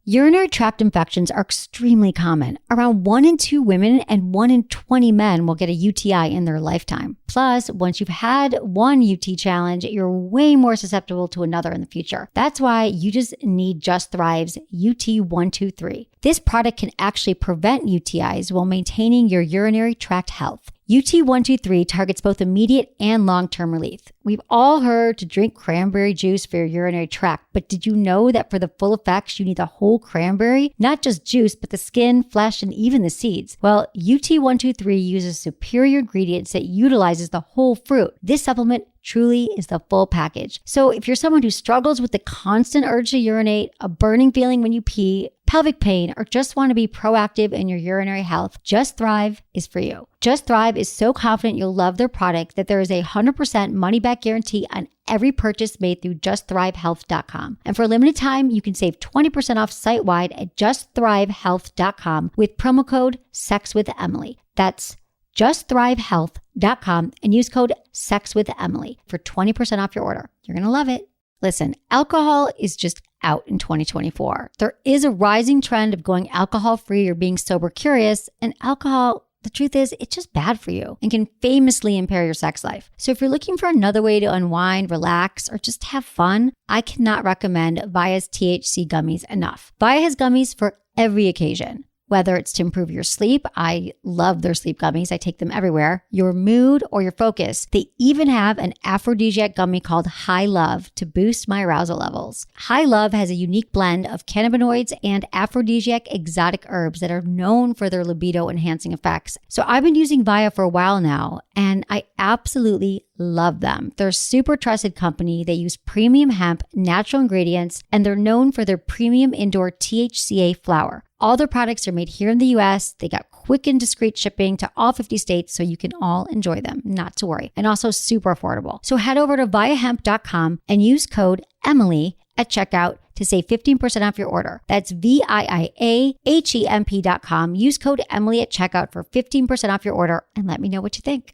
Urinary tract infections are extremely common. Around 1 in 2 women and 1 in 20 men will get a UTI in their lifetime. Plus, once you've had one UT challenge, you're way more susceptible to another in the future. That's why you just need Just Thrive's UT123. This product can actually prevent UTIs while maintaining your urinary tract health. UT123 targets both immediate and long-term relief. We've all heard to drink cranberry juice for your urinary tract, but did you know that for the full effects, you need the whole cranberry? Not just juice, but the skin, flesh, and even the seeds. Well, UT123 uses superior ingredients that utilizes the whole fruit. This supplement truly is the full package. So if you're someone who struggles with the constant urge to urinate, a burning feeling when you pee, pelvic pain, or just want to be proactive in your urinary health, Just Thrive is for you. Just Thrive is so confident you'll love their product that there is a 100% money-back guarantee on every purchase made through justthrivehealth.com. And for a limited time, you can save 20% off site-wide at justthrivehealth.com with promo code SEXWithEmily. That's justthrivehealth.com and use code SEXWithEmily for 20% off your order. You're going to love it. Listen, alcohol is just out in 2024. There is a rising trend of going alcohol-free or being sober curious, and alcohol, the truth is, it's just bad for you and can famously impair your sex life. So if you're looking for another way to unwind, relax, or just have fun, I cannot recommend Via's THC gummies enough. Via has gummies for every occasion. Whether it's to improve your sleep, I love their sleep gummies. I take them everywhere. Your mood or your focus. They even have an aphrodisiac gummy called High Love to boost my arousal levels. High Love has a unique blend of cannabinoids and aphrodisiac exotic herbs that are known for their libido enhancing effects. So I've been using Via for a while now, and I absolutely love them. They're a super trusted company. They use premium hemp, natural ingredients, and they're known for their premium indoor THCA flower. All their products are made here in the US. They got quick and discreet shipping to all 50 states, so you can all enjoy them, not to worry. And also super affordable. So head over to viahemp.com and use code Emily at checkout to save 15% off your order. That's VIIAHEMP.com. Use code Emily at checkout for 15% off your order and let me know what you think.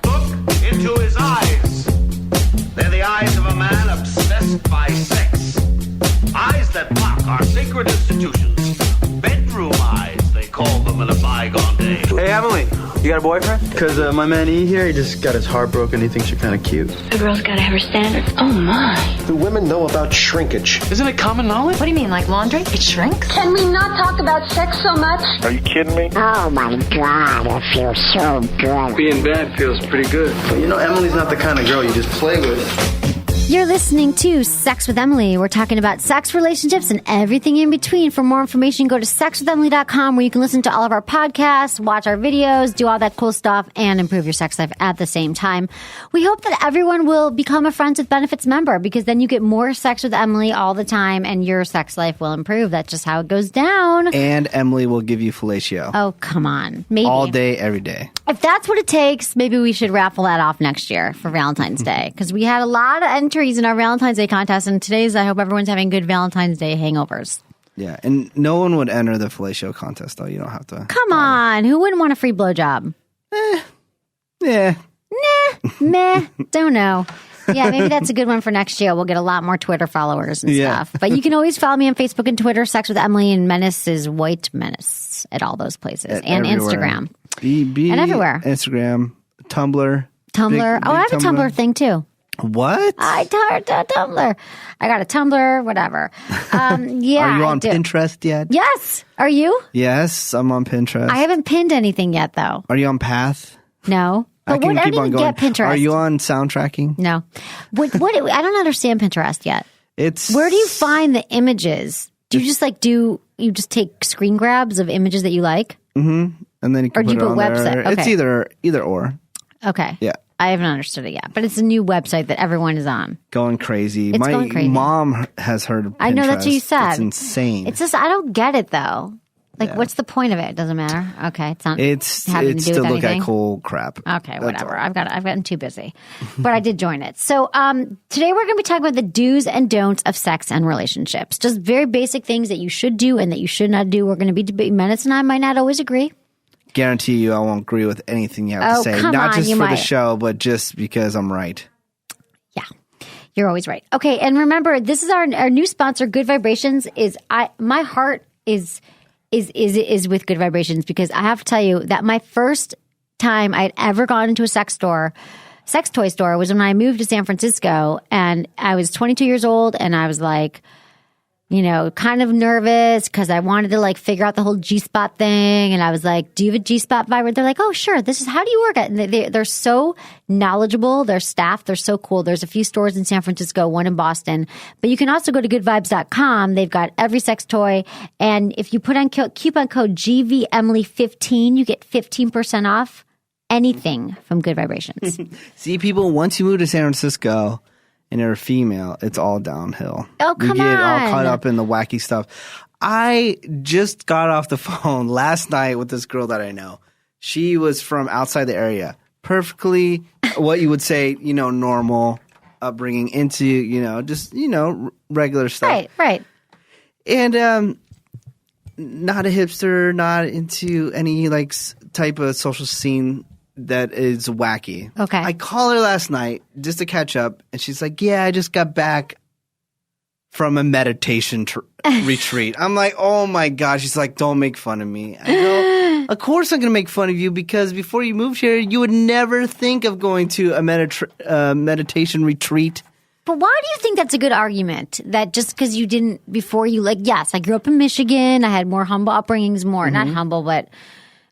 Look into his eyes. They're the eyes of a man obsessed by sex. Eyes that mock our sacred institutions. Bedroom eyes, they call them in a bygone day. Hey, Emily, you got a boyfriend? Because my man E here, he just got his heart broken. He thinks you're kind of cute. A girl's got to have her standards. Oh, my. Do women know about shrinkage? Isn't it common knowledge? What do you mean, like laundry? It shrinks? Can we not talk about sex so much? Are you kidding me? Oh my God, it feels so good. Being bad feels pretty good. But you know, Emily's not the kind of girl you just play with. You're listening to Sex with Emily. We're talking about sex, relationships, and everything in between. For more information, go to sexwithemily.com where you can listen to all of our podcasts, watch our videos, do all that cool stuff, and improve your sex life at the same time. We hope that everyone will become a Friends with Benefits member because then you get more sex with Emily all the time and your sex life will improve. That's just how it goes down. And Emily will give you fellatio. Oh, come on. Maybe. All day, every day. If that's what it takes, maybe we should raffle that off next year for Valentine's Day because we had a lot of entries in our Valentine's Day contest, and today's, I hope everyone's having good Valentine's Day hangovers. Yeah, and no one would enter the fellatio contest, though. You don't have to. Come on. Who wouldn't want a free blowjob? Yeah. Meh. Don't know. Yeah, maybe that's a good one for next year. We'll get a lot more Twitter followers and stuff. But you can always follow me on Facebook and Twitter, Sex with Emily, and Menace is White Menace at all those places. And everywhere. Instagram. And everywhere. Instagram, Tumblr. Big I have a Tumblr thing, too. What? I got a Tumblr. I got a Tumblr, whatever. Yeah. Are you on Pinterest yet? Yes. Are you? Yes, I'm on Pinterest. I haven't pinned anything yet, though. Are you on Path? No. But I can keep on going. Get Pinterest. Are you on soundtracking? No. What? I don't understand Pinterest yet. Where do you find the images? Do you just you just take screen grabs of images that you like? Mm-hmm. And then you can put it on website? there. Okay. It's either or. Okay. Yeah. I haven't understood it yet, but it's a new website that everyone is on. Going crazy. It's going crazy. Mom has heard of Pinterest. I know, that's what you said. It's insane. It's just, I don't get it though. What's the point of it? It doesn't matter. Okay. It's not having to do with look anything. at cool crap. Okay, whatever. I've gotten too busy, but I did join it. So today we're going to be talking about the do's and don'ts of sex and relationships. Just very basic things that you should do and that you should not do. We're going to be debating. Menace and I might not always agree. Guarantee you I won't agree with anything you have to say. Not just for the show, but just because I'm right. You're always right. Okay, and remember, this is our new sponsor, Good Vibrations. My heart is with Good Vibrations, because I have to tell you that my first time I'd ever gone into a sex toy store was when I moved to San Francisco, and I was 22 years old, and I was like, kind of nervous because I wanted to like figure out the whole G-spot thing. And I was like, do you have a G-spot vibrator? They're like, oh, sure. How do you work it? And they're so knowledgeable. Their staff, they're so cool. There's a few stores in San Francisco, one in Boston, but you can also go to goodvibes.com. They've got every sex toy. And if you put on coupon code GVEmily15, you get 15% off anything from Good Vibrations. See, people, once you move to San Francisco and you're a female, it's all downhill. Oh, come on. You get all caught up in the wacky stuff. I just got off the phone last night with this girl that I know. She was from outside the area. Perfectly what you would say, normal upbringing into, just, regular stuff. Right. And not a hipster, not into any type of social scene that is wacky. Okay. I call her last night just to catch up, and she's like, yeah, I just got back from a meditation retreat. I'm like, oh my gosh. She's like, don't make fun of me. I go, of course I'm going to make fun of you, because before you moved here, you would never think of going to a meditation retreat. But why do you think that's a good argument? That just because you didn't before you yes, I grew up in Michigan. I had more humble upbringings, not humble, but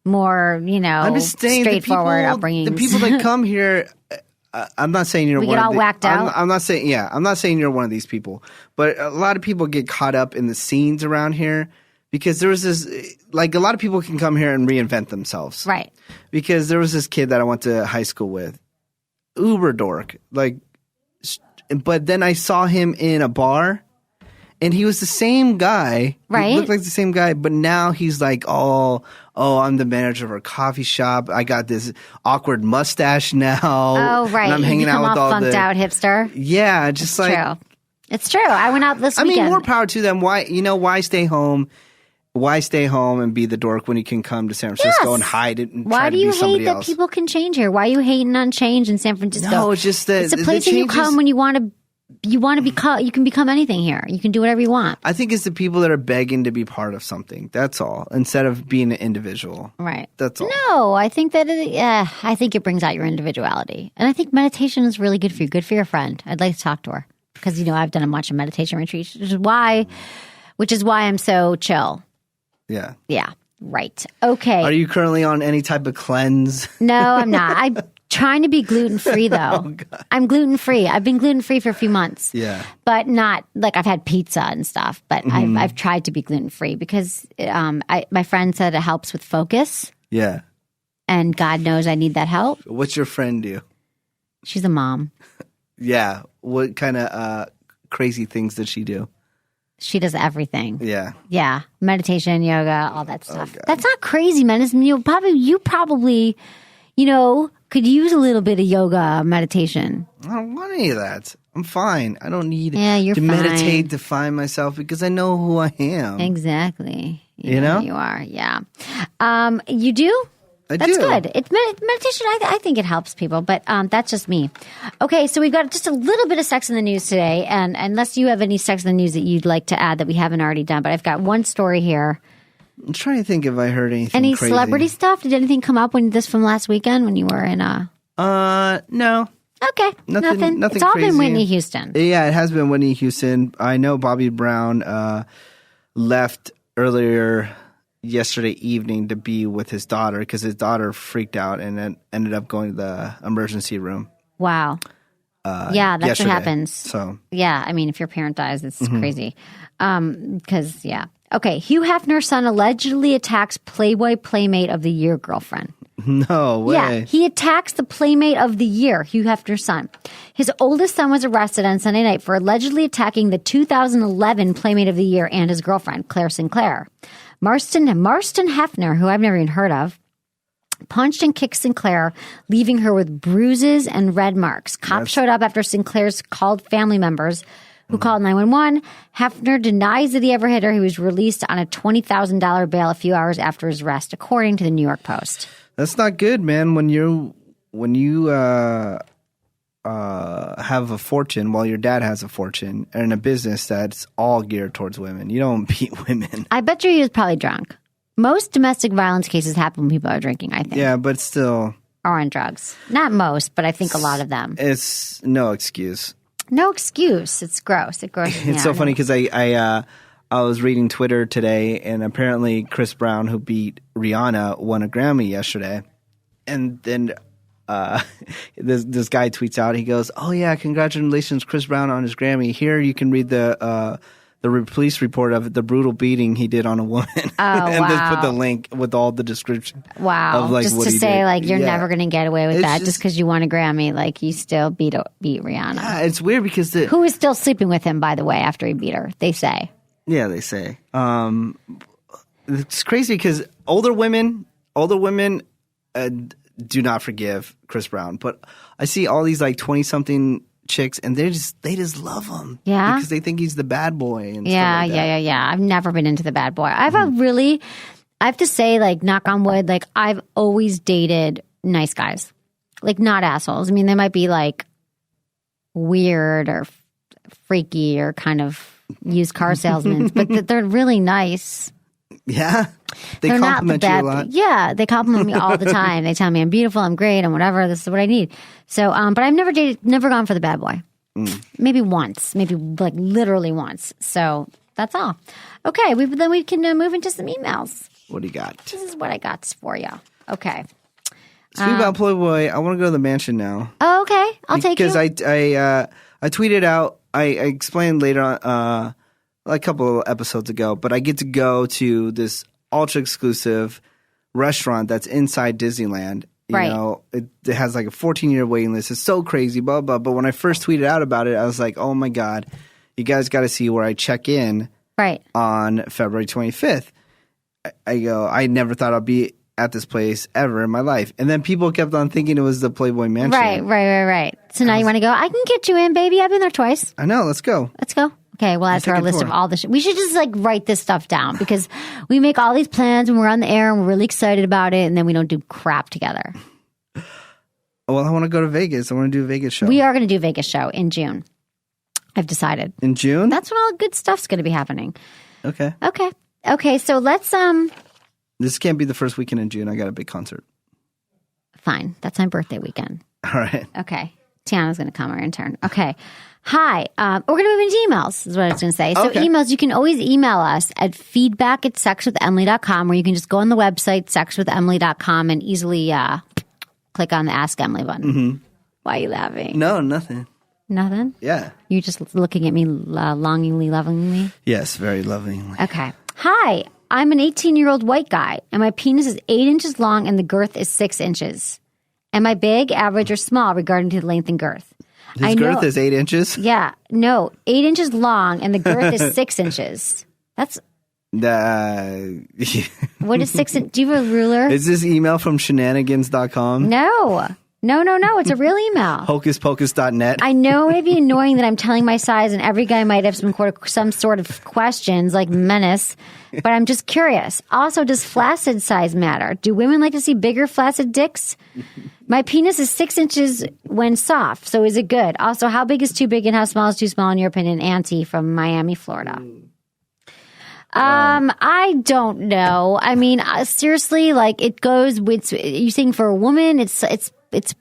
more, I'm just saying straightforward upbringings. The people that come here, I'm not saying you're we one get of all the, whacked out. I'm not saying you're one of these people, but a lot of people get caught up in the scenes around here, because there was this, a lot of people can come here and reinvent themselves. Right. Because there was this kid that I went to high school with, uber dork, but then I saw him in a bar, and he was the same guy. Right. He looked like the same guy, but now he's like, oh, I'm the manager of a coffee shop. I got this awkward mustache now. Oh, right. And I'm hanging out with all funked out hipster. Yeah, just True. It's true. I went out this weekend. I mean, more power to them. Why stay home? Why stay home and be the dork when you can come to San Francisco and hide it and try to be somebody else? Why do you hate that people can change here? Why are you hating on change in San Francisco? No, it's just that it's a place that you come when you want to become. You can become anything here. You can do whatever you want. I think it's the people that are begging to be part of something. That's all. Instead of being an individual. Right. That's all. No, I think that I think it brings out your individuality, and I think meditation is really good for you. Good for your friend. I'd like to talk to her, because I've done a bunch of meditation retreats, which is why I'm so chill. Yeah. Yeah. Right. Okay. Are you currently on any type of cleanse? No, I'm not. I'm trying to be gluten-free, though. I'm gluten-free. I've been gluten-free for a few months. Yeah. But not, I've had pizza and stuff, but I've tried to be gluten-free because my friend said it helps with focus. Yeah. And God knows I need that help. What's your friend do? She's a mom. Yeah. What kind of crazy things does she do? She does everything. Yeah. Yeah. Meditation, yoga, all that stuff. That's not crazy, Menace. You probably, could use a little bit of yoga, meditation. I don't want any of that. I'm fine. I don't need you're to fine. meditate to find myself, because I know who I am. Exactly. You know? You are, yeah. You do? That's do. good. It's meditation. I think it helps people, but that's just me. Okay, so we've got just a little bit of sex in the news today, and unless you have any sex in the news that you'd like to add that we haven't already done, but I've got one story here. I'm trying to think if I heard anything Any crazy. celebrity stuff? Did anything come up from last weekend when you were in no. Okay, nothing. It's all crazy. been Whitney Houston. Yeah, it has been Whitney Houston. I know Bobby Brown left earlier yesterday evening to be with his daughter, because his daughter freaked out and then ended up going to the emergency room. Wow. Yeah, that's yesterday. what happens. So yeah, I mean, if your parent dies, it's crazy. Because okay, Hugh Hefner's son allegedly attacks Playboy Playmate of the Year girlfriend. No way. Yeah, he attacks the Playmate of the Year, Hugh Hefner's son. His oldest son was arrested on Sunday night for allegedly attacking the 2011 Playmate of the Year and his girlfriend, Claire Sinclair. Marston Hefner, who I've never even heard of, punched and kicked Sinclair, leaving her with bruises and red marks. Cops showed up after Sinclair's called family members, who called 911. Hefner denies that he ever hit her. He was released on a $20,000 bail a few hours after his arrest, according to the New York Post. That's not good, man. When you have a fortune while your dad has a fortune and a business that's all geared towards women. You don't beat women. I bet you he was probably drunk. Most domestic violence cases happen when people are drinking, I think. Yeah, but still. Or on drugs. Not most, but I think a lot of them. It's no excuse. No excuse. It's gross. It grosses me It's out. so funny because I was reading Twitter today, and apparently Chris Brown, who beat Rihanna, won a Grammy yesterday. And then this guy tweets out, he goes, "Oh yeah, congratulations, Chris Brown on his Grammy. Here you can read the police report of the brutal beating he did on a woman." Oh, and just wow. put the link with all the description. Wow. Of, like, just what to he say, did. like, you're Yeah. never going to get away with It's that just because you won a Grammy. Like, you still beat Rihanna. Yeah, it's weird because Who is still sleeping with him, by the way, after he beat her, they say. Yeah, they say. It's crazy because older women do not forgive Chris Brown, but I see all these like 20-something chicks, and they just love him. Yeah? because they think he's the bad boy. And Yeah, stuff like that. yeah. I've never been into the bad boy. I have to say, like, knock on wood, like, I've always dated nice guys. Like, not assholes. I mean, they might be, like, weird or freaky or kind of used car salesmen, but they're really nice. Yeah, they They're not compliment the you bad, a lot. Yeah, they compliment me all the time. They tell me I'm beautiful, I'm great, and whatever. This is what I need. So, but I've never gone for the bad boy. Maybe once, maybe like literally once. So that's all. Okay, then we can move into some emails. What do you got? This is what I got for you. Okay. Speaking about Playboy, I want to go to the mansion now. Oh, okay. I'll take you. Because I tweeted out, I explained later on, a couple of episodes ago, but I get to go to this ultra exclusive restaurant that's inside Disneyland. You Right. know, it has like a 14-year waiting list. It's so crazy, blah, blah. But when I first tweeted out about it, I was like, oh my God, you guys got to see where I check in Right. on February 25th. I go, I never thought I'd be at this place ever in my life. And then people kept on thinking it was the Playboy Mansion. Right. So now you want to go? I can get you in, baby. I've been there twice. I know. Let's go. Let's go. Okay, well, add to our take a list tour. of all the we should just like write this stuff down because we make all these plans when we're on the air and we're really excited about it, and then we don't do crap together. Well, I want to go to Vegas. I want to do a Vegas show. We are going to do a Vegas show in June. I've decided. In June? That's when all good stuff's going to be happening. Okay. Okay, so let's This can't be the first weekend in June. I got a big concert. fine. That's my birthday weekend. All right. Okay. Tiana's going to come, our intern. Okay. Hi. We're going to move into emails, is what I was going to say. So Okay. emails, you can always email us at feedback@sexwithemily.com, where you can just go on the website, sexwithemily.com, and easily click on the Ask Emily button. Mm-hmm. Why are you laughing? No, nothing. Nothing? Yeah. You're just looking at me longingly, lovingly? Yes, very lovingly. Okay. Hi. I'm an 18-year-old white guy, and my penis is 8 inches long and the girth is 6 inches. Am I big, average, or small regarding to the length and girth? His girth is 8 inches. Yeah, no, 8 inches long and the girth is 6 inches. That's what is 6 inches? Do you have a ruler? Is this email from shenanigans.com? No. It's a real email. Hocuspocus.net. I know it may be annoying that I'm telling my size and every guy might have some sort of questions like Menace, but I'm just curious. Also, does flaccid size matter? Do women like to see bigger flaccid dicks? My penis is 6 inches when soft, so is it good? Also, how big is too big and how small is too small in your opinion? Auntie from Miami, Florida. I don't know. I mean, seriously, like it goes with you saying for a woman, it's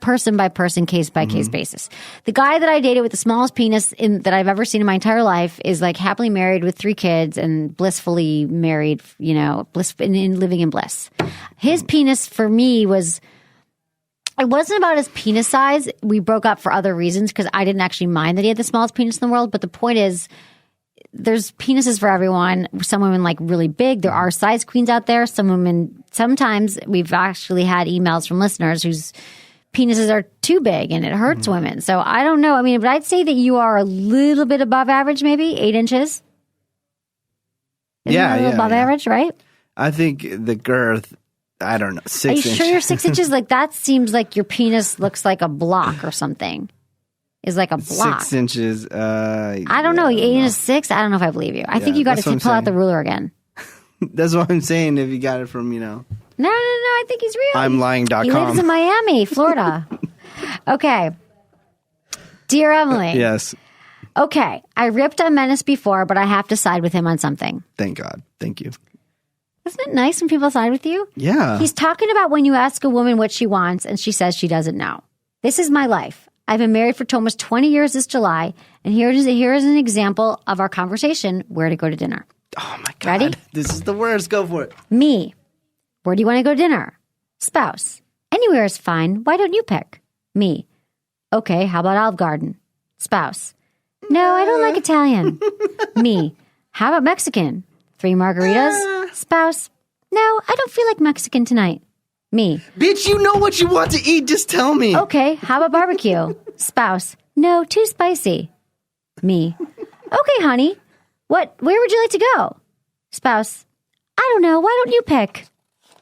person by person, case by case basis. The guy that I dated with the smallest penis that I've ever seen in my entire life is like happily married with 3 kids and blissfully married, you know, living in bliss. His penis for me it wasn't about his penis size. We broke up for other reasons because I didn't actually mind that he had the smallest penis in the world. But the point is, there's penises for everyone. Some women like really big. There are size queens out there. Some women, sometimes we've actually had emails from listeners whose penises are too big and it hurts women. So I don't know. I mean, but I'd say that you are a little bit above average, maybe 8 inches. Isn't that a little above average, right? I think the girth, I don't know, 6 Are you inches. sure you're 6 inches? Like that seems like your penis looks like a block or something. Is like a block. 6 inches. I don't know. 8 inches 6. I don't know if I believe you. I think you got that's to what I'm pull out the saying. ruler again. That's what I'm saying. If you got it from, No. I think he's real. I'm lying.com. He lives in Miami, Florida. Okay. Dear Emily. Yes. Okay, I ripped on Menace before, but I have to side with him on something. Thank God. Thank you. Isn't it nice when people side with you? Yeah. He's talking about when you ask a woman what she wants and she says she doesn't know. This is my life. I've been married for almost 20 years this July, and here is an example of our conversation, where to go to dinner. Oh, my God. Ready? This is the worst. Go for it. Me. Where do you want to go to dinner? Spouse. Anywhere is fine. Why don't you pick? Me. Okay, how about Olive Garden? Spouse. No, I don't like Italian. Me. How about Mexican? 3 margaritas? Spouse. No, I don't feel like Mexican tonight. Me. Bitch, you know what you want to eat. Just tell me. Okay, how about barbecue? Spouse. No, too spicy. Me. Okay, honey. Where would you like to go? Spouse. I don't know. Why don't you pick?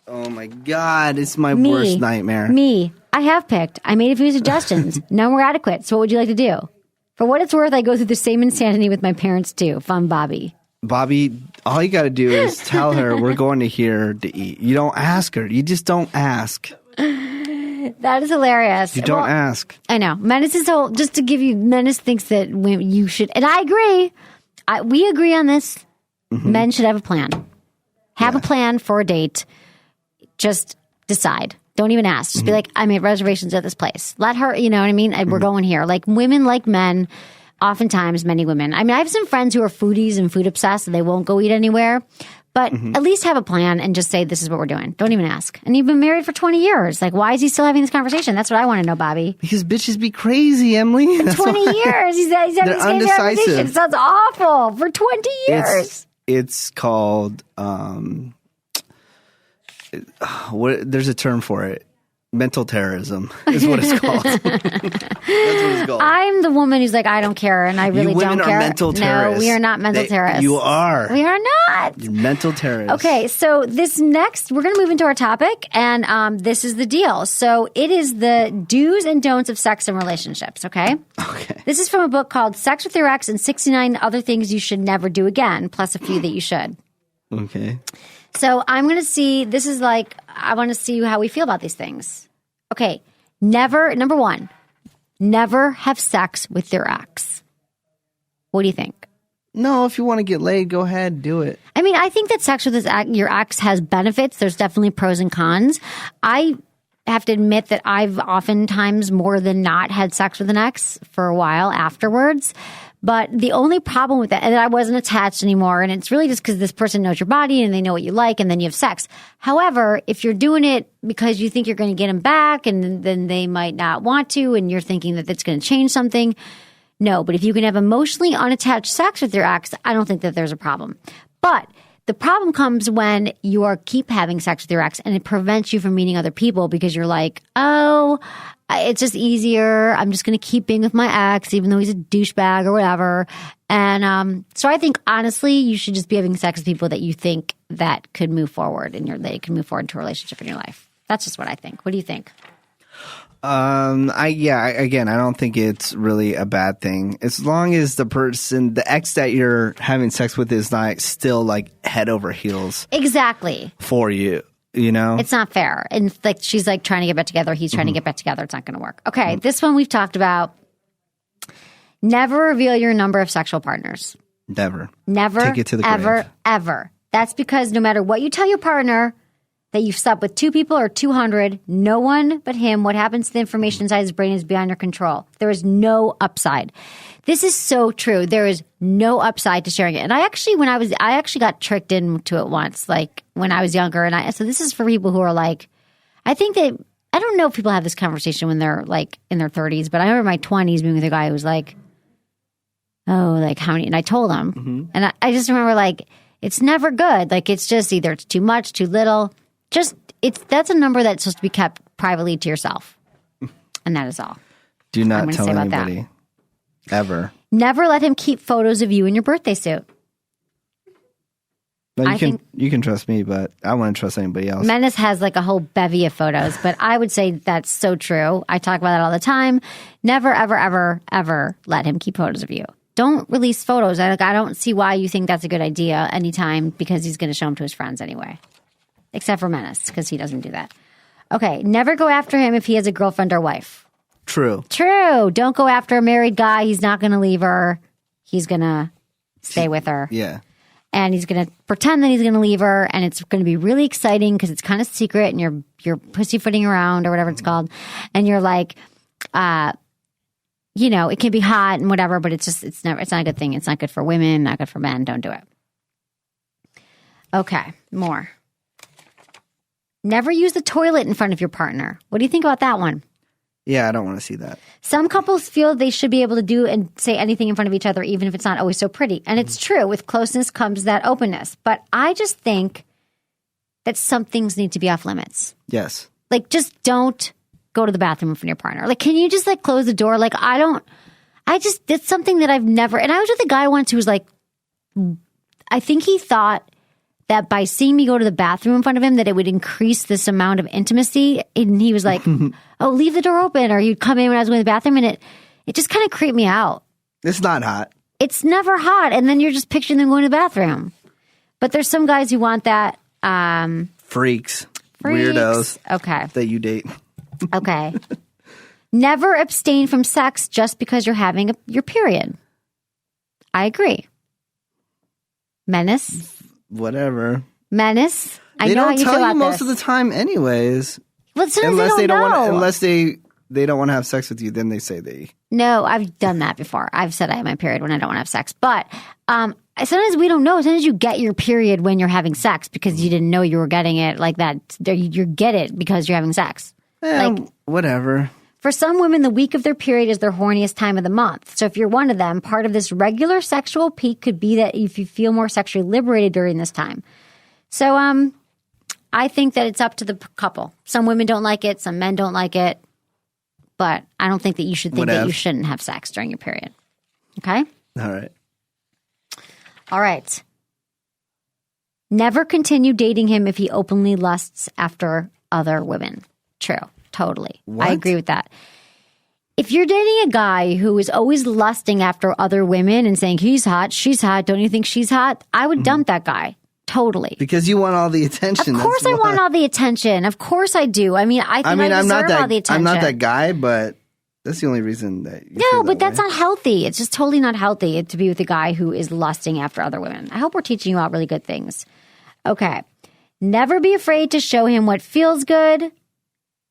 Oh, my God. It's my worst nightmare. Me. I have picked. I made a few suggestions. None were adequate. So what would you like to do? For what it's worth, I go through the same insanity with my parents too. Fun Bobby. Bobby, all you got to do is tell her we're going to here to eat. You don't ask her. You just don't ask. That is hilarious. You don't ask. I know. Menace is just to give you, Menace thinks that you should, and I agree. We agree on this. Mm-hmm. Men should have a plan. Have a plan for a date. Just decide. Don't even ask. Just be like, I made reservations at this place. Let her, you know what I mean? We're going here. Like women like men, oftentimes many women. I mean, I have some friends who are foodies and food obsessed and they won't go eat anywhere. But at least have a plan and just say, this is what we're doing. Don't even ask. And you've been married for 20 years. Like, why is he still having this conversation? That's what I want to know, Bobby. Because bitches be crazy, Emily. 20 years. He's having this conversation. It sounds awful. For 20 years. It's called, there's a term for it. Mental terrorism is what it's called. That's what it's called. I'm the woman who's like, I don't care, and I really don't care. You women are mental terrorists. No, we are not mental terrorists. You are. We are not. You're mental terrorists. Okay, so this next, we're going to move into our topic, and this is the deal. So it is the do's and don'ts of sex and relationships, okay? Okay. This is from a book called Sex with Your Ex and 69 Other Things You Should Never Do Again, plus a few that you should. Okay. So I'm going to see, this is like, I want to see how we feel about these things. Okay. Number one, never have sex with your ex. What do you think? No, if you want to get laid, go ahead, do it. I mean, I think that sex with your ex has benefits. There's definitely pros and cons. I have to admit that I've oftentimes more than not had sex with an ex for a while afterwards. But the only problem with that, and I wasn't attached anymore, and it's really just because this person knows your body and they know what you like, and then you have sex. However, if you're doing it because you think you're going to get them back, and then they might not want to, and you're thinking that it's going to change something, no. But if you can have emotionally unattached sex with your ex, I don't think that there's a problem. But the problem comes when you keep having sex with your ex, and it prevents you from meeting other people because you're like, oh, it's just easier. I'm just going to keep being with my ex, even though he's a douchebag or whatever. And so I think, honestly, you should just be having sex with people that you think that could move forward that can move forward into a relationship in your life. That's just what I think. What do you think? Again, I don't think it's really a bad thing. As long as the ex that you're having sex with is not still like head over heels. Exactly. For you. You know? It's not fair. And like she's like trying to get back together. He's trying to get back together. It's not going to work. Okay. This one we've talked about. Never reveal your number of sexual partners. Never. Take it to the grave. Ever. That's because no matter what you tell your partner that you've slept with 2 people or 200, no one but him, what happens to the information inside his brain is beyond your control. There is no upside. This is so true. There is no upside to sharing it. And I actually got tricked into it once, like when I was younger. And so this is for people who are like, I don't know if people have this conversation when they're like in their 30s, but I remember my 20s being with a guy who was like, oh, like how many? And I told him. And I just remember like, it's never good. Like it's just either it's too much, too little. That's a number that's supposed to be kept privately to yourself. And that is all. Do not tell anybody. Ever. Never let him keep photos of you in your birthday suit. No, you can trust me, but I wouldn't trust anybody else. Menace has like a whole bevy of photos, but I would say that's so true. I talk about that all the time. Never, ever, ever, ever let him keep photos of you. Don't release photos. I don't see why you think that's a good idea anytime because he's going to show them to his friends anyway. Except for Menace, because he doesn't do that. Okay, never go after him if he has a girlfriend or wife. True. True. Don't go after a married guy. He's not going to leave her. He's going to stay with her. Yeah. And he's going to pretend that he's going to leave her. And it's going to be really exciting because it's kind of secret and you're pussyfooting around or whatever it's called. And you're like, you know, it can be hot and whatever, but it's not a good thing. It's not good for women, not good for men. Don't do it. Okay. More. Never use the toilet in front of your partner. What do you think about that one? Yeah, I don't want to see that. Some couples feel they should be able to do and say anything in front of each other, even if it's not always so pretty. And it's true. With closeness comes that openness. But I just think that some things need to be off limits. Yes. Like, just don't go to the bathroom in front of your partner. Like, can you just, like, close the door? Like, it's something that I've never, and I was with a guy once who was like, I think he thought that by seeing me go to the bathroom in front of him, that it would increase this amount of intimacy. And he was like, oh, leave the door open. Or you'd come in when I was going to the bathroom. And it just kind of creeped me out. It's not hot. It's never hot. And then you're just picturing them going to the bathroom. But there's some guys who want that. Freaks. Weirdos. Okay. That you date. Okay. Never abstain from sex just because you're having your period. I agree. Menace. Whatever. Menace. I They know how don't you tell feel you about most this. of the time anyways. Well, sometimes Unless they don't know. unless they don't want to have sex with you, then they say they. No, I've done that before. I've said I have my period when I don't want to have sex. But sometimes we don't know. Sometimes you get your period when you're having sex because you didn't know you were getting it like that. You get it because you're having sex. Whatever. For some women, the week of their period is their horniest time of the month. So if you're one of them, part of this regular sexual peak could be that if you feel more sexually liberated during this time. So I think that it's up to the couple. Some women don't like it. Some men don't like it. But I don't think that you should think that you shouldn't have sex during your period. Okay? All right. All right. Never continue dating him if he openly lusts after other women. True. Totally. What? I agree with that. If you're dating a guy who is always lusting after other women and saying he's hot, she's hot, don't you think she's hot? I would dump that guy. Totally. Because you want all the attention. Of course I want all the attention. Of course I do. I mean, I deserve all the attention. I'm not that guy, but that's the only reason that you No, feel but that that's way. not healthy. It's just totally not healthy to be with a guy who is lusting after other women. I hope we're teaching you out really good things. Okay. Never be afraid to show him what feels good.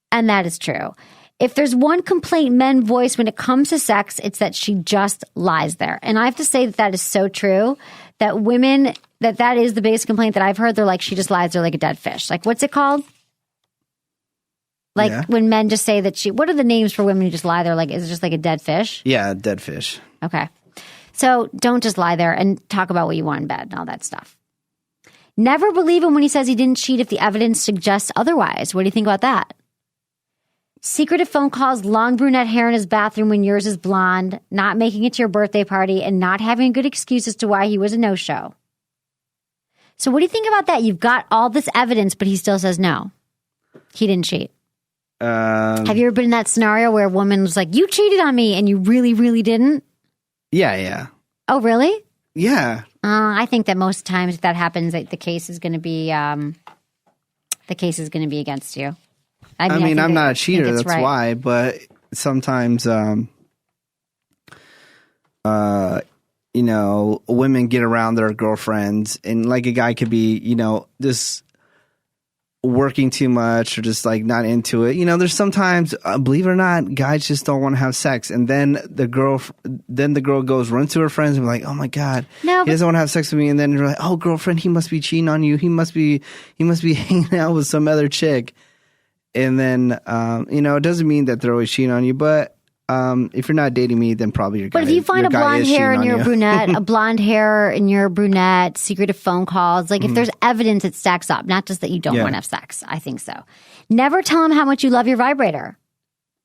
And that is true. If there's one complaint men voice when it comes to sex, it's that she just lies there. And I have to say that is so true, that women, that is the biggest complaint that I've heard. They're like, she just lies there like a dead fish. Like, what's it called? Like when men just say that what are the names for women who just lie there? Like, is it just like a dead fish? Yeah, dead fish. Okay. So don't just lie there and talk about what you want in bed and all that stuff. Never believe him when he says he didn't cheat if the evidence suggests otherwise. What do you think about that? Secretive phone calls, long brunette hair in his bathroom when yours is blonde, not making it to your birthday party, and not having a good excuse as to why he was a no-show. So what do you think about that? You've got all this evidence, but he still says no. He didn't cheat. Have you ever been in that scenario where a woman was like, you cheated on me, and you really, really didn't? Yeah. Oh, really? Yeah. I think that most times if that happens, the case is going to be against you. I mean, I'm not a cheater. That's right. why. But sometimes, women get around their girlfriends, and like a guy could be, just working too much or just like not into it. There's sometimes, believe it or not, guys just don't want to have sex, and then the girl goes run to her friends and be like, "Oh my god, he doesn't want to have sex with me," and then you're like, "Oh, girlfriend, he must be cheating on you. He must be hanging out with some other chick." And then, it doesn't mean that they're always cheating on you, but if you're not dating me, then probably your guy. But if you find a blonde hair in your brunette, a blonde hair in your brunette, secretive phone calls, like if there's evidence, it stacks up. Not just that you don't want to have sex. I think so. Never tell him how much you love your vibrator.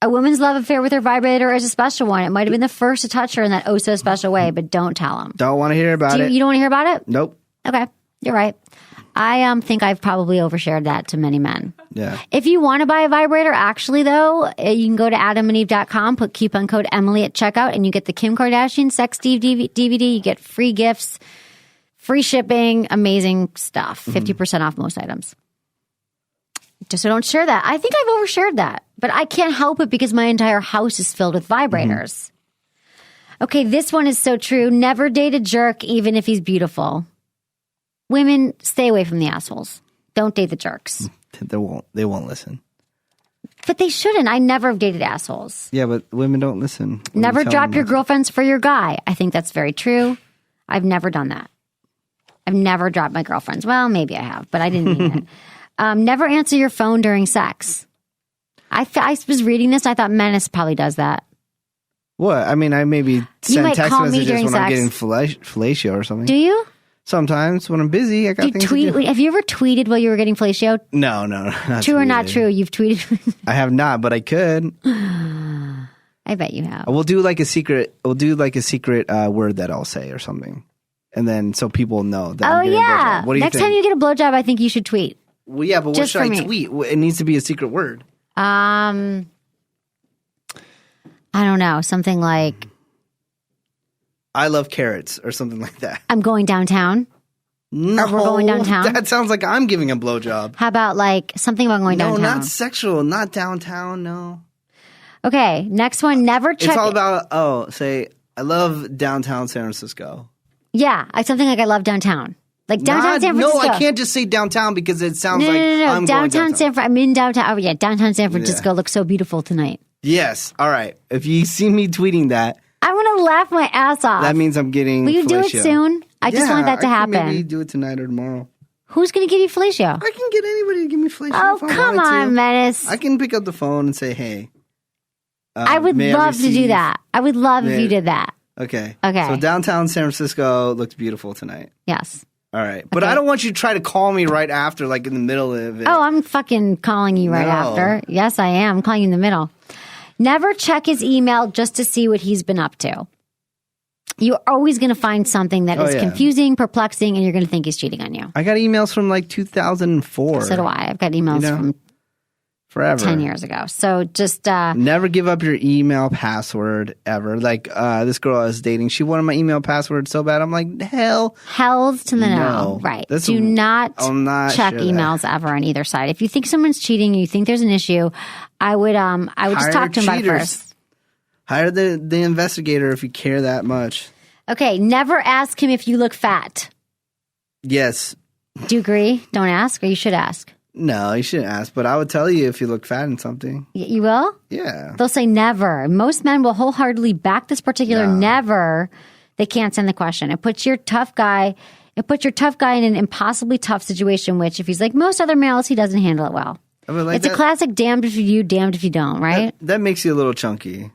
A woman's love affair with her vibrator is a special one. It might have been the first to touch her in that oh so special way, but don't tell him. Don't want to hear about it. You don't want to hear about it? Nope. Okay, you're right. I think I've probably overshared that to many men. Yeah. If you want to buy a vibrator, actually, though, you can go to adamandeve.com, put coupon code Emily at checkout, and you get the Kim Kardashian Sex DVD. You get free gifts, free shipping, amazing stuff. 50% off most items. Just so don't share that. I think I've overshared that, but I can't help it because my entire house is filled with vibrators. Okay, this one is so true. Never date a jerk, even if he's beautiful. Women, stay away from the assholes. Don't date the jerks. They won't listen. But they shouldn't. I never have dated assholes. Yeah, but women don't listen. Never drop your girlfriends for your guy. I think that's very true. I've never done that. I've never dropped my girlfriends. Well, maybe I have, but I didn't mean it. Never answer your phone during sex. I was reading this. I thought Menace probably does that. What? I mean, I maybe send might text call me messages during when I'm sex. getting fellatio or something. Do you? Sometimes when I'm busy, I got things to do. Have you ever tweeted while you were getting fellatio? No. Not True or not tweeted. true? You've tweeted. I have not, but I could. I bet you have. We'll do like a secret. We'll do like a secret word that I'll say or something, and then so people know that. I'm getting a blowjob. What do you Next think? time you get a blowjob, I think you should tweet. Well, yeah, but what Just should for I me. tweet? It needs to be a secret word. I don't know. Something like, I love carrots or something like that. I'm going downtown. No, we're going downtown? That sounds like I'm giving a blowjob. How about like something about going No, downtown? not sexual, not downtown. No, Okay, next one. Never check. it's all about say I love downtown San Francisco. Yeah, something like I love downtown. Like downtown San Francisco. No, I can't just say downtown because it sounds No, like no. I'm going Downtown San Francisco. I'm in downtown. Oh yeah, downtown San Francisco looks so beautiful tonight. Yes. All right. If you see me tweeting that, I'm gonna laugh my ass off. that means I'm getting. Will you do it fellatio. soon? I just want that to I happen. can maybe do it tonight or tomorrow. Who's gonna give you fellatio? I can get anybody to give me fellatio. Oh if I come wanted to. on, Menace. I can pick up the phone and say, "Hey." I would may love to do receive- that. I would love if May- you did that. Okay. Okay. So downtown San Francisco looks beautiful tonight. Yes. All right. But Okay. I don't want you to try to call me right after, like in the middle of it. Oh, I'm fucking calling you right No. after. Yes, I am. I'm calling you in the middle. Never check his email just to see what he's been up to. You're always going to find something that is yeah. confusing, perplexing, and you're going to think he's cheating on you. I got emails from like 2004. So do I. I've got emails from Forever. 10 years ago. So just Never give up your email password ever. Like this girl I was dating, she wanted my email password so bad. I'm like, hell. hells to the no. No. Right. That's- Do not I'm not check sure that. emails ever on either side. If you think someone's cheating, you think there's an issue, I would just Hire talk to him about it cheaters. first. Hire the investigator if you care that much. Okay. Never ask him if you look fat. Yes. Do you agree? Don't ask, or you should ask. No, you shouldn't ask, but I would tell you if you look fat in something. You will? Yeah. They'll say never. Most men will wholeheartedly back this particular never. They can't send the question. It puts your tough guy in an impossibly tough situation, which if he's like most other males, he doesn't handle it well. I mean, like It's a classic damned if you do, damned if you don't, right? That makes you a little chunky.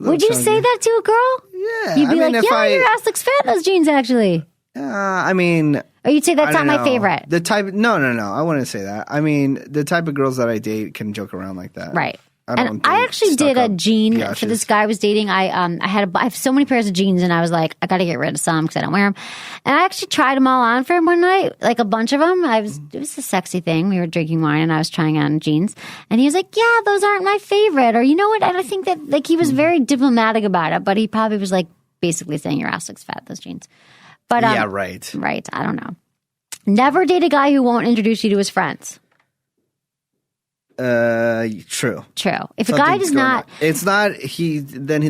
Would you say that to a girl? Yeah. You'd be I mean, like, if yeah, your ass looks fat in those jeans, actually. I mean, Or you'd say, that's I not don't my know. favorite. The type, no. I wouldn't say that. I mean, the type of girls that I date can joke around like that. Right. I And don't I date actually did a stuck-up jean biatches. for this guy I was dating. I have so many pairs of jeans, and I was like, I got to get rid of some because I don't wear them. And I actually tried them all on for him one night, like a bunch of them. It was a sexy thing. We were drinking wine, and I was trying on jeans, and he was like, "Yeah, those aren't my favorite." Or you know what? And I think that like he was very diplomatic about it, but he probably was like basically saying your ass looks fat, those jeans. But Yeah, right. right. I don't know. Never date a guy who won't introduce you to his friends. True. True. If a guy Something's does going not, on. It's not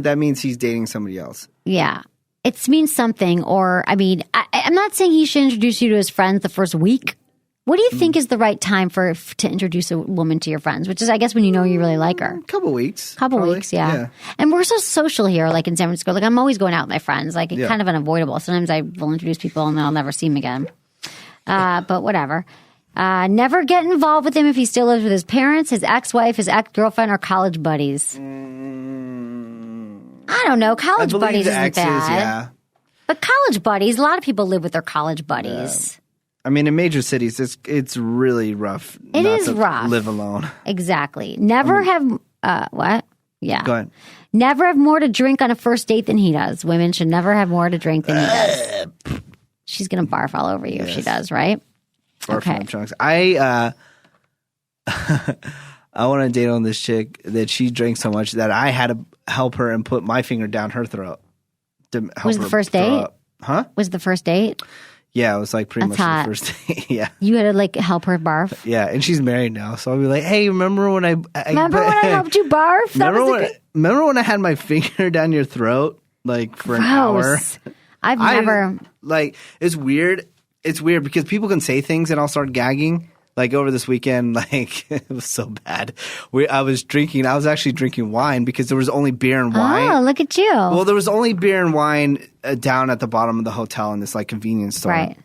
that means he's dating somebody else. yeah, it means something. Or I mean, I'm not saying he should introduce you to his friends the first week. What do you think is the right time to introduce a woman to your friends? Which is, I guess, when you know you really like her. Couple weeks. Couple probably. weeks, yeah. And we're so social here, like in San Francisco. Like I'm always going out with my friends. Like it's kind of unavoidable. Sometimes I will introduce people and then I'll never see them again. But whatever. Never get involved with him if he still lives with his parents, his ex-wife, his ex-girlfriend, or college buddies. I don't know. I College believe buddies the isn't exes, bad. yeah. But college buddies, a lot of people live with their college buddies. I mean, in major cities, it's really rough. It not is to rough. Live alone. Exactly. Never have what? Yeah. Go ahead. Never have more to drink on a first date than he does. Women should never have more to drink than he does. She's gonna barf all over you if she does, right? Far Okay. from chunks. I want to date on this chick that she drank so much that I had to help her and put my finger down her throat. To help Was it her the first throw date? up. Huh? Was the first date? Yeah, it was like pretty That's much hot. the first day. Yeah. You had to like help her barf. Yeah, and she's married now, so I'll be like, "Hey, remember when I helped you barf? Remember when I had my finger down your throat like for an hour?" Gross. I've never. Like, it's weird. It's weird because people can say things and I'll start gagging. Like over this weekend, like it was so bad. I was actually drinking wine because there was only beer and wine. Oh, look at you. Well, there was only beer and wine down at the bottom of the hotel in this like convenience store. Right.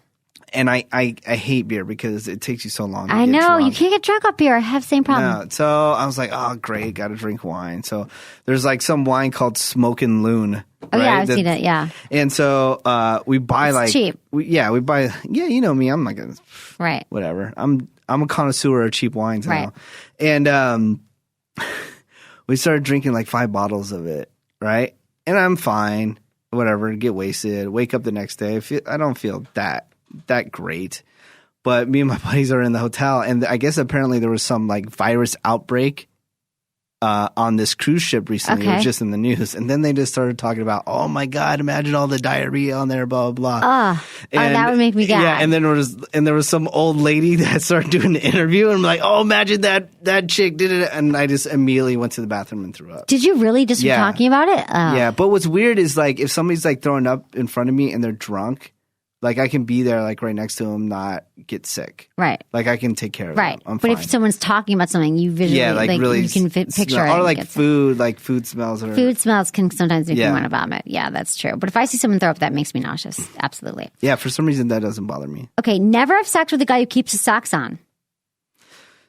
And I hate beer because it takes you so long to I get know. drunk. You can't get drunk up here. I have the same problem. No. So I was like, oh, great. Got to drink wine. So there's like some wine called Smokin' Loon. Oh, yeah. I've seen it. Yeah. And so we buy It's cheap. We buy. Yeah, you know me. I'm like, Right. whatever. I'm a connoisseur of cheap wines now. Right. And we started drinking like 5 bottles of it, right? And I'm fine, whatever, get wasted, wake up the next day. I don't feel that great. But me and my buddies are in the hotel, and I guess apparently there was some like virus outbreak on this cruise ship recently. It was just in the news. And then they just started talking about, oh my God, imagine all the diarrhea on there, blah, blah, blah. That would make me gag. Yeah, and then there was some old lady that started doing the interview, and I'm like, oh, imagine that chick did it. And I just immediately went to the bathroom and threw up. Did you really just from talking about it? Oh. Yeah, but what's weird is like if somebody's like throwing up in front of me and they're drunk, like I can be there like right next to them, not get sick. Right. Like I can take care of right. them. I'm but fine. if someone's talking about something, you visually, really you can picture it. Or like food smells. Food smells can sometimes make you want to vomit. Yeah, that's true. But if I see someone throw up, that makes me nauseous. Absolutely. Yeah, for some reason that doesn't bother me. Okay, never have sex with a guy who keeps his socks on.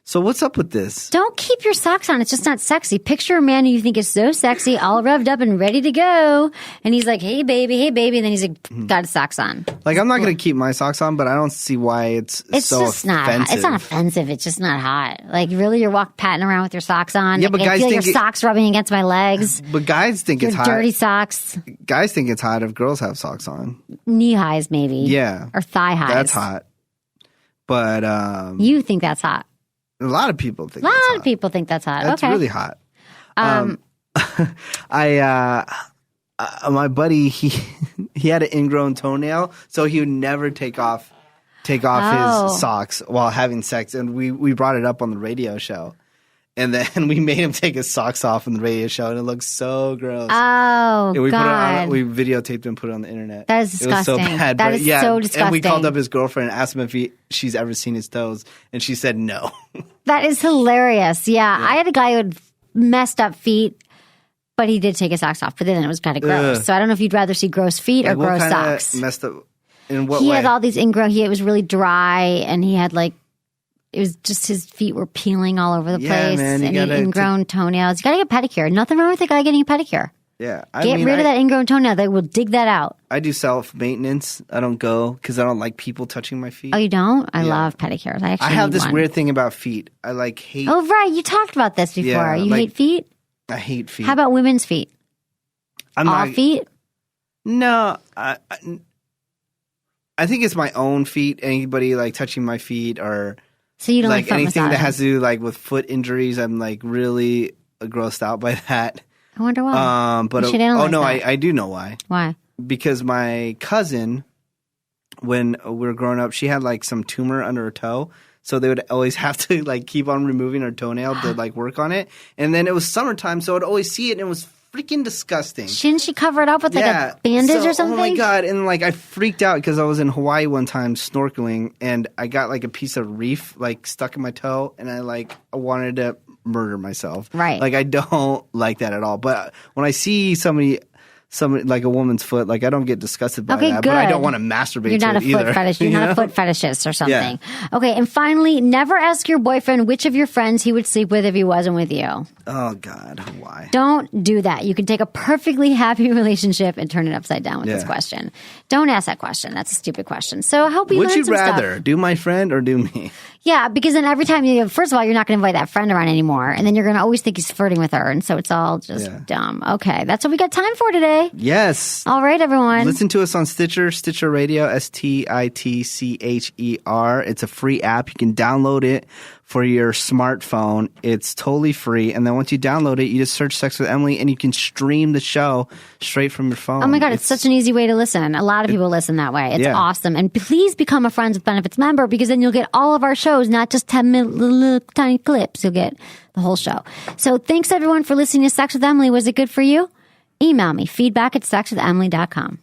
So what's up with this? Don't keep your socks on. It's just not sexy. Picture a man who you think is so sexy, all revved up and ready to go. And he's like, hey, baby. And then he's like, got his socks on. Like, I'm not going to keep my socks on, but I don't see why it's so just offensive. Not. It's not offensive. It's just not hot. Like, really, you're patting around with your socks on. Yeah, but I guys feel think your socks rubbing against my legs. But guys think it's hot. Dirty socks. Guys think it's hot if girls have socks on. Knee highs, maybe. Yeah. Or thigh highs. That's hot. But you think that's hot. A lot of people think people think that's hot. That's okay. really hot. My buddy, he had an ingrown toenail, so he would never take off his socks while having sex. And we brought it up on the radio show. And then we made him take his socks off on the radio show, and it looked so gross. Oh, and God. We videotaped and put it on the internet. That is disgusting. It was so bad. That is so disgusting. And we called up his girlfriend and asked him if she's ever seen his toes, and she said no. That is hilarious. Yeah. I had a guy who had messed up feet, but he did take his socks off. But then it was kind of gross. Ugh. So I don't know if you'd rather see gross feet or gross socks. Messed up. In what he way? had all these ingrown. It was really dry, and he had it was just his feet were peeling all over the place, man, and he had ingrown toenails. You got to get a pedicure. Nothing wrong with a guy getting a pedicure. Yeah, Get rid of that ingrown toenail. They will dig that out. I do self-maintenance. I don't go because I don't like people touching my feet. Oh, you don't? I love pedicures. I have this one. weird thing about feet. I hate. Oh, right. You talked about this before. Yeah, you hate feet? I hate feet. How about women's feet? All feet? No, I think it's my own feet. Anybody touching my feet or so you don't like anything massage. that has to do with foot injuries. I'm really grossed out by that. I wonder why. But you should analyze that. I do know why. Why? Because my cousin, when we were growing up, she had some tumor under her toe. So they would always have to keep on removing her toenail to work on it. And then it was summertime, so I'd always see it, and it was freaking disgusting. Shouldn't she cover it up with a bandage or something? Oh my God. And I freaked out because I was in Hawaii one time snorkeling, and I got a piece of reef stuck in my toe, and I wanted to murder myself. Right. I don't like that at all. But when I see somebody a woman's foot, I don't get disgusted by that, good. but I don't want to masturbate You're not to a it either. foot fetish. You're not a foot fetishist or something. Yeah. Okay, and finally, never ask your boyfriend which of your friends he would sleep with if he wasn't with you. Oh God, why? Don't do that. You can take a perfectly happy relationship and turn it upside down with this question. Don't ask that question. That's a stupid question. So I hope you Would learned you some rather stuff. do my friend or do me? Yeah, because then every time first of all, you're not going to invite that friend around anymore, and then you're going to always think he's flirting with her, and so it's all just dumb. Okay, that's what we got time for today. Okay. Yes. All right, everyone. Listen to us on Stitcher Radio, STITCHER. It's a free app. You can download it for your smartphone. It's totally free. And then once you download it, you just search Sex with Emily and you can stream the show straight from your phone. Oh my God, it's such an easy way to listen. A lot of people listen that way. It's awesome. And please become a Friends with Benefits member because then you'll get all of our shows, not just 10-minute little tiny clips. You'll get the whole show. So thanks everyone for listening to Sex with Emily. Was it good for you? Email me, feedback@sexwithemily.com.